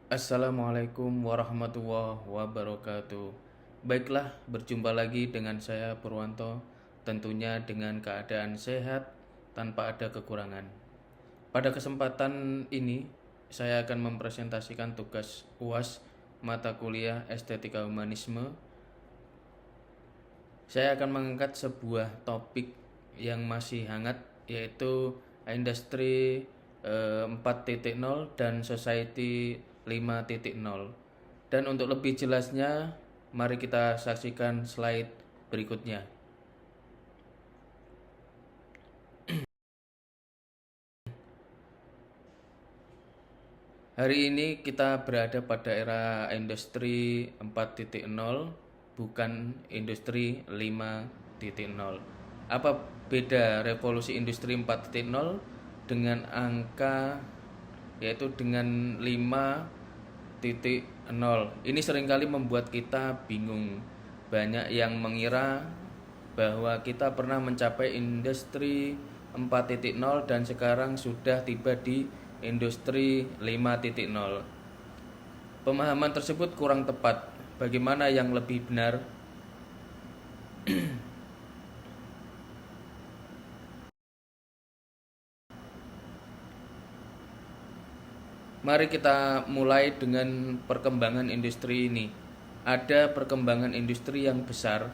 Assalamualaikum warahmatullahi wabarakatuh. Baiklah, berjumpa lagi dengan saya Purwanto, tentunya dengan keadaan sehat tanpa ada kekurangan. Pada kesempatan ini, saya akan mempresentasikan tugas UAS mata kuliah Estetika Humanisme. Saya akan mengangkat sebuah topik yang masih hangat, yaitu industri 4.0 dan society 5.0. Dan untuk lebih jelasnya, mari kita saksikan slide berikutnya. Hari ini kita berada pada era industri 4.0, bukan industri 5.0. Apa beda revolusi industri 4.0 dengan angka, yaitu dengan 5.0? Ini seringkali membuat kita bingung. Banyak yang mengira bahwa kita pernah mencapai industri 4.0 dan sekarang sudah tiba di industri 5.0. Pemahaman tersebut kurang tepat. Bagaimana yang lebih benar? Mari kita mulai dengan perkembangan industri ini. Ada perkembangan industri yang besar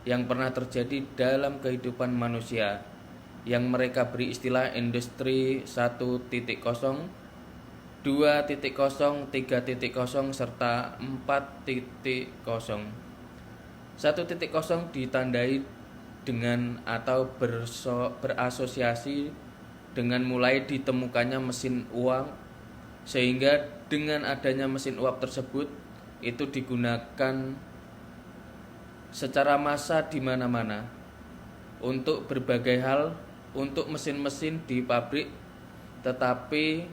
yang pernah terjadi dalam kehidupan manusia, yang mereka beri istilah industri 1.0, 2.0, 3.0, serta 4.0. 1.0 ditandai dengan atau berasosiasi dengan mulai ditemukannya mesin uang, sehingga dengan adanya mesin uap tersebut itu digunakan secara massal di mana-mana untuk berbagai hal, untuk mesin-mesin di pabrik, tetapi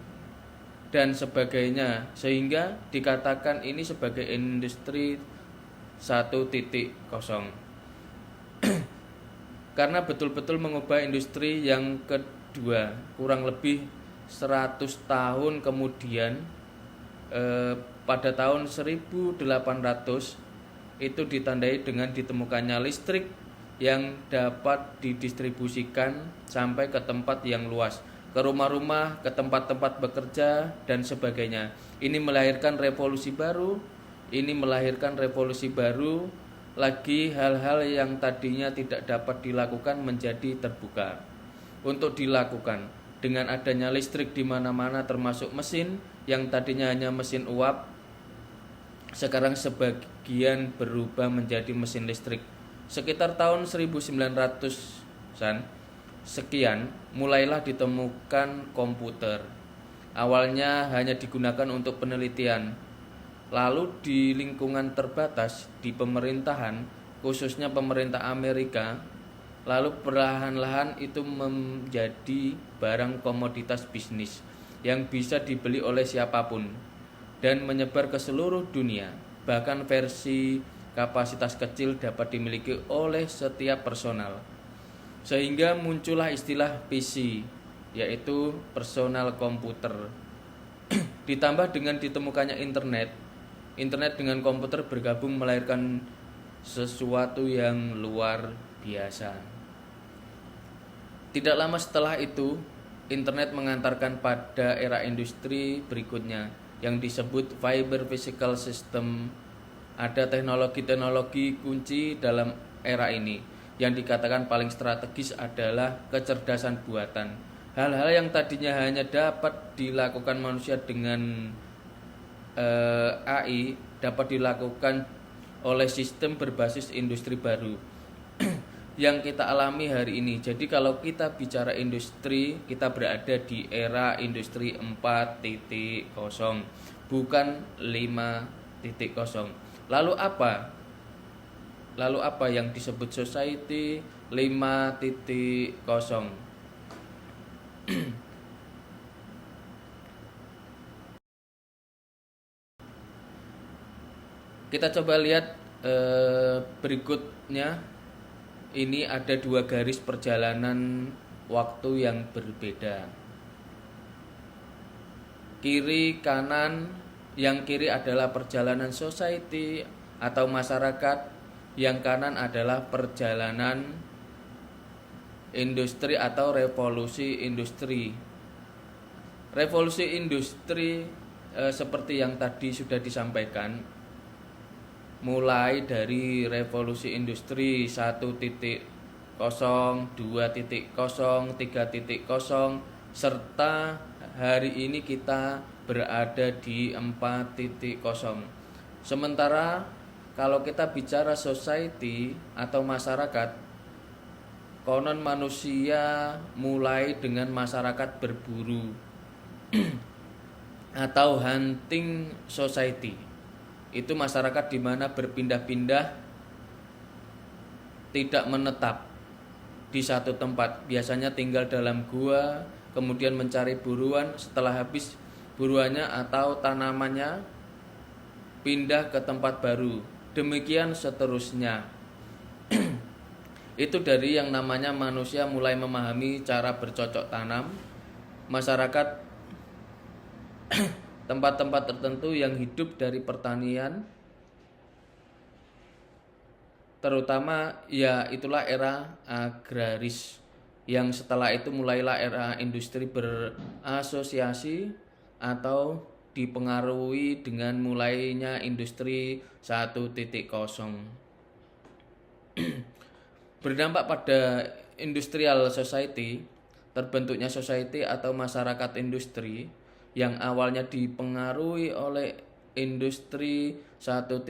dan sebagainya, sehingga dikatakan ini sebagai industri 1.0. Karena betul-betul mengubah industri yang kedua. Kurang lebih 100 tahun kemudian, pada tahun 1800 itu ditandai dengan ditemukannya listrik yang dapat didistribusikan sampai ke tempat yang luas, ke rumah-rumah, ke tempat-tempat bekerja, dan sebagainya. Ini melahirkan revolusi baru. Lagi hal-hal yang tadinya tidak dapat dilakukan menjadi terbuka untuk dilakukan dengan adanya listrik di mana-mana, termasuk mesin yang tadinya hanya mesin uap, sekarang sebagian berubah menjadi mesin listrik. Sekitar tahun 1900-an sekian mulailah ditemukan komputer. Awalnya hanya digunakan untuk penelitian. Lalu di lingkungan terbatas di pemerintahan, khususnya pemerintah Amerika, lalu perlahan-lahan itu menjadi barang komoditas bisnis yang bisa dibeli oleh siapapun dan menyebar ke seluruh dunia. Bahkan versi kapasitas kecil dapat dimiliki oleh setiap personal. Sehingga muncullah istilah PC, yaitu personal komputer. Ditambah dengan ditemukannya internet dengan komputer bergabung melahirkan sesuatu yang luar biasa. Tidak lama setelah itu, internet mengantarkan pada era industri berikutnya yang disebut Fiber Physical System. Ada teknologi-teknologi kunci dalam era ini. Yang dikatakan paling strategis adalah kecerdasan buatan. Hal-hal yang tadinya hanya dapat dilakukan manusia dengan AI dapat dilakukan oleh sistem berbasis industri baru yang kita alami hari ini. Jadi kalau kita bicara industri, kita berada di era industri 4.0, bukan 5.0. Lalu apa? Lalu apa yang disebut society 5.0? Kita coba lihat berikutnya. Ini ada dua garis perjalanan waktu yang berbeda. Kiri kanan Yang kiri adalah perjalanan society atau masyarakat, yang kanan adalah perjalanan industri atau revolusi industri. Revolusi industri seperti yang tadi sudah disampaikan, mulai dari revolusi industri 1.0, 2.0, 3.0, serta hari ini kita berada di 4.0. Sementara kalau kita bicara society atau masyarakat, konon manusia mulai dengan masyarakat berburu atau hunting society. Itu masyarakat di mana berpindah-pindah, tidak menetap di satu tempat. Biasanya tinggal dalam gua, kemudian mencari buruan, setelah habis buruannya atau tanamannya pindah ke tempat baru. Demikian seterusnya. Itu dari yang namanya manusia mulai memahami cara bercocok tanam. Masyarakat tempat-tempat tertentu yang hidup dari pertanian, terutama ya itulah era agraris, yang setelah itu mulailah era industri berasosiasi atau dipengaruhi dengan mulainya industri 1.0. Berdampak pada industrial society, terbentuknya society atau masyarakat industri yang awalnya dipengaruhi oleh industri 1.0.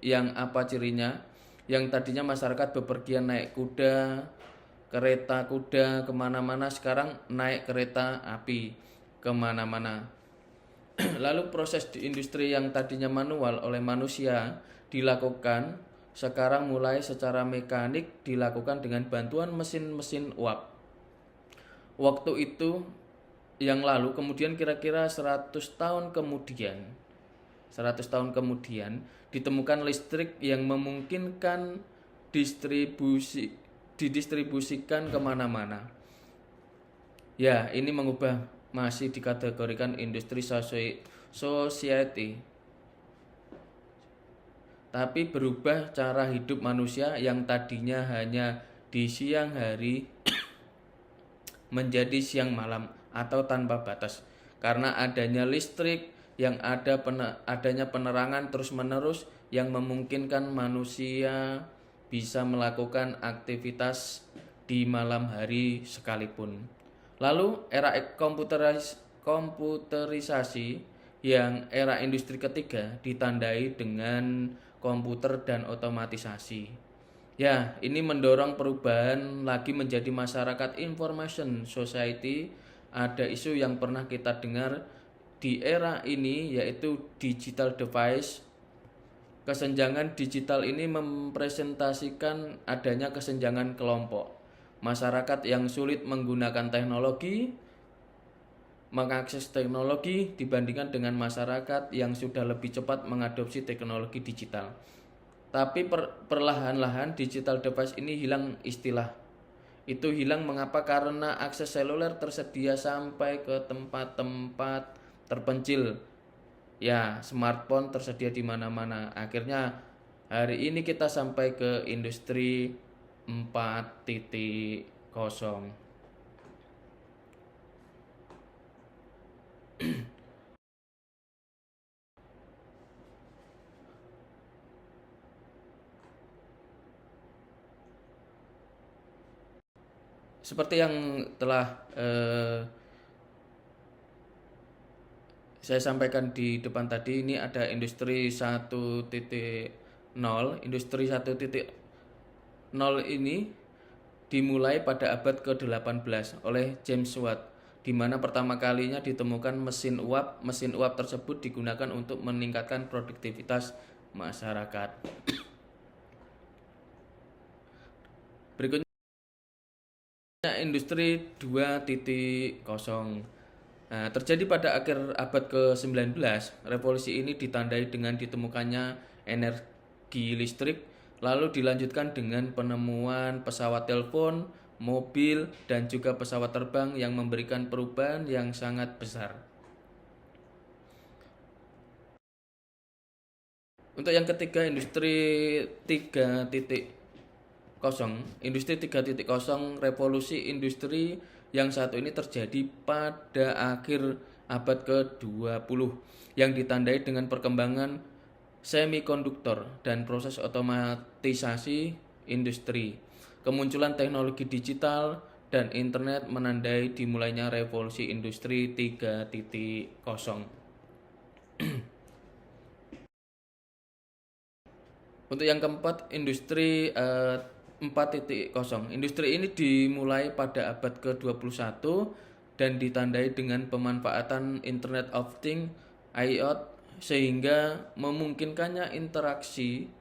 Yang apa cirinya? Yang tadinya masyarakat bepergian naik kuda, kereta kuda kemana-mana, sekarang naik kereta api kemana-mana. Lalu proses di industri yang tadinya manual oleh manusia dilakukan, sekarang mulai secara mekanik dilakukan dengan bantuan mesin-mesin uap. Waktu itu yang lalu, kemudian kira-kira 100 tahun kemudian ditemukan listrik yang memungkinkan didistribusikan kemana-mana. Ya, ini masih dikategorikan industri society. Tapi berubah cara hidup manusia yang tadinya hanya di siang hari menjadi siang malam atau tanpa batas. Karena adanya listrik, yang adanya penerangan terus-menerus yang memungkinkan manusia bisa melakukan aktivitas di malam hari sekalipun. Lalu era komputerisasi, yang era industri ketiga ditandai dengan komputer dan otomatisasi. Ya, ini mendorong perubahan lagi menjadi masyarakat information society. Ada isu yang pernah kita dengar di era ini, yaitu digital device. Kesenjangan digital ini mempresentasikan adanya kesenjangan kelompok. Masyarakat yang sulit menggunakan teknologi, mengakses teknologi dibandingkan dengan masyarakat yang sudah lebih cepat mengadopsi teknologi digital. Tapi perlahan-lahan digital device ini hilang istilah. Itu hilang mengapa? Karena akses seluler tersedia sampai ke tempat-tempat terpencil. Ya, smartphone tersedia di mana-mana. Akhirnya hari ini kita sampai ke industri 4.0. Seperti yang telah saya sampaikan di depan tadi, ini ada industri 1.0. Industri 1.0 ini dimulai pada abad ke-18 oleh James Watt, di mana pertama kalinya ditemukan mesin uap. Mesin uap tersebut digunakan untuk meningkatkan produktivitas masyarakat. Berikutnya industri 2.0. Nah, terjadi pada akhir abad ke-19. Revolusi ini ditandai dengan ditemukannya energi listrik, lalu dilanjutkan dengan penemuan pesawat telepon, mobil, dan juga pesawat terbang yang memberikan perubahan yang sangat besar. Untuk yang ketiga, Industri 3.0, revolusi industri yang satu ini terjadi pada akhir abad ke-20 yang ditandai dengan perkembangan semikonduktor dan proses otomatisasi industri. Kemunculan teknologi digital dan internet menandai dimulainya revolusi industri 3.0. Untuk yang keempat, industri 4.0. Industri ini dimulai pada abad ke-21 dan ditandai dengan pemanfaatan Internet of Things (IoT) sehingga memungkinkannya interaksi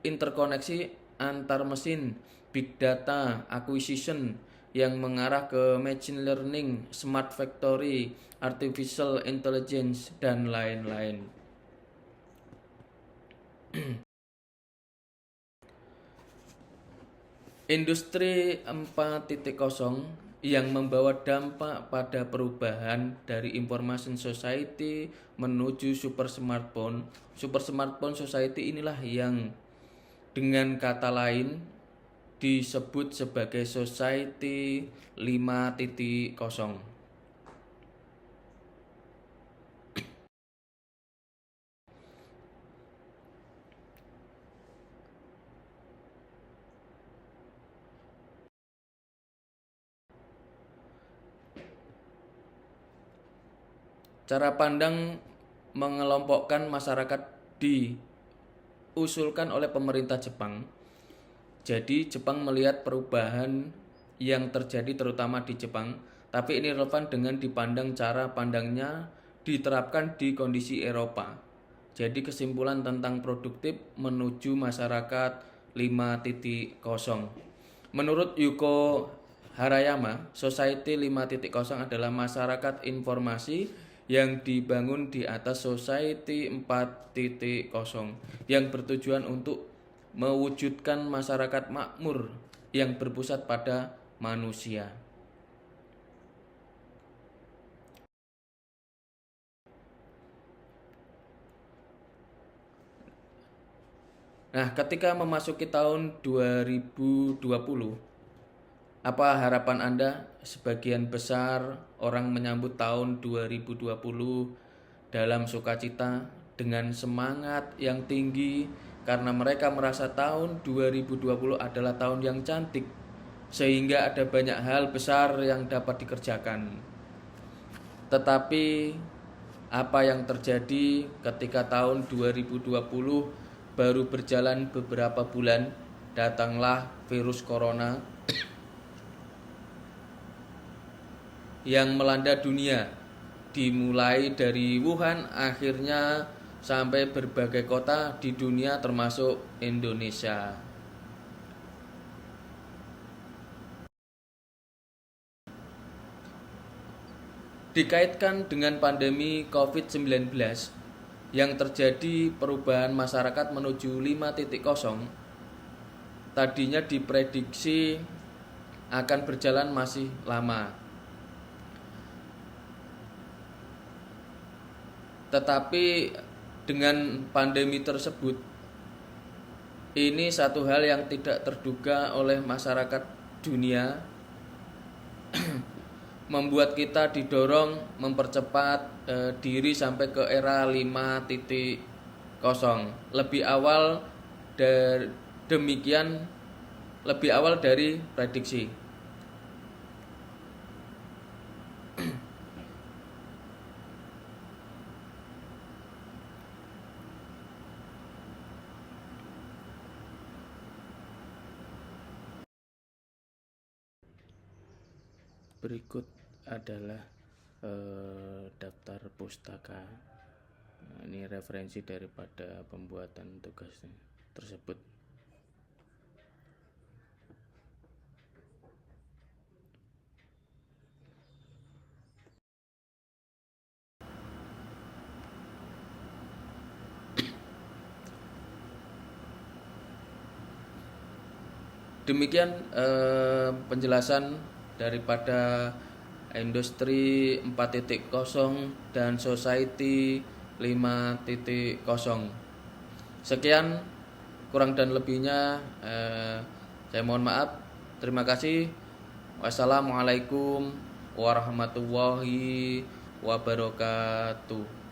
interkoneksi antar mesin, big data, acquisition yang mengarah ke machine learning, smart factory, artificial intelligence, dan lain-lain. Industri 4.0 yang membawa dampak pada perubahan dari information society menuju super smartphone. Super smartphone society inilah yang dengan kata lain disebut sebagai society 5.0. Cara pandang mengelompokkan masyarakat diusulkan oleh pemerintah Jepang. Jadi Jepang melihat perubahan yang terjadi terutama di Jepang, tapi ini relevan dengan dipandang cara pandangnya diterapkan di kondisi Eropa. Jadi kesimpulan tentang produktif menuju masyarakat 5.0. Menurut Yuko Harayama, Society 5.0 adalah masyarakat informasi yang dibangun di atas Society 4.0 yang bertujuan untuk mewujudkan masyarakat makmur yang berpusat pada manusia. Nah, ketika memasuki tahun 2020, apa harapan Anda? Sebagian besar orang menyambut tahun 2020 dalam sukacita dengan semangat yang tinggi karena mereka merasa tahun 2020 adalah tahun yang cantik sehingga ada banyak hal besar yang dapat dikerjakan. Tetapi apa yang terjadi ketika tahun 2020 baru berjalan beberapa bulan, datanglah virus corona yang melanda dunia, dimulai dari Wuhan akhirnya sampai berbagai kota di dunia termasuk Indonesia. Dikaitkan dengan pandemi COVID-19 yang terjadi perubahan masyarakat menuju 5.0, tadinya diprediksi akan berjalan masih lama. Tetapi dengan pandemi tersebut, ini satu hal yang tidak terduga oleh masyarakat dunia, membuat kita didorong mempercepat diri sampai ke era 5.0 lebih awal lebih awal dari prediksi. Berikut adalah daftar pustaka. Nah, ini referensi daripada pembuatan tugas tersebut. Demikian penjelasan daripada Industri 4.0 dan Society 5.0. Sekian, kurang dan lebihnya saya mohon maaf. Terima kasih. Wassalamualaikum warahmatullahi wabarakatuh.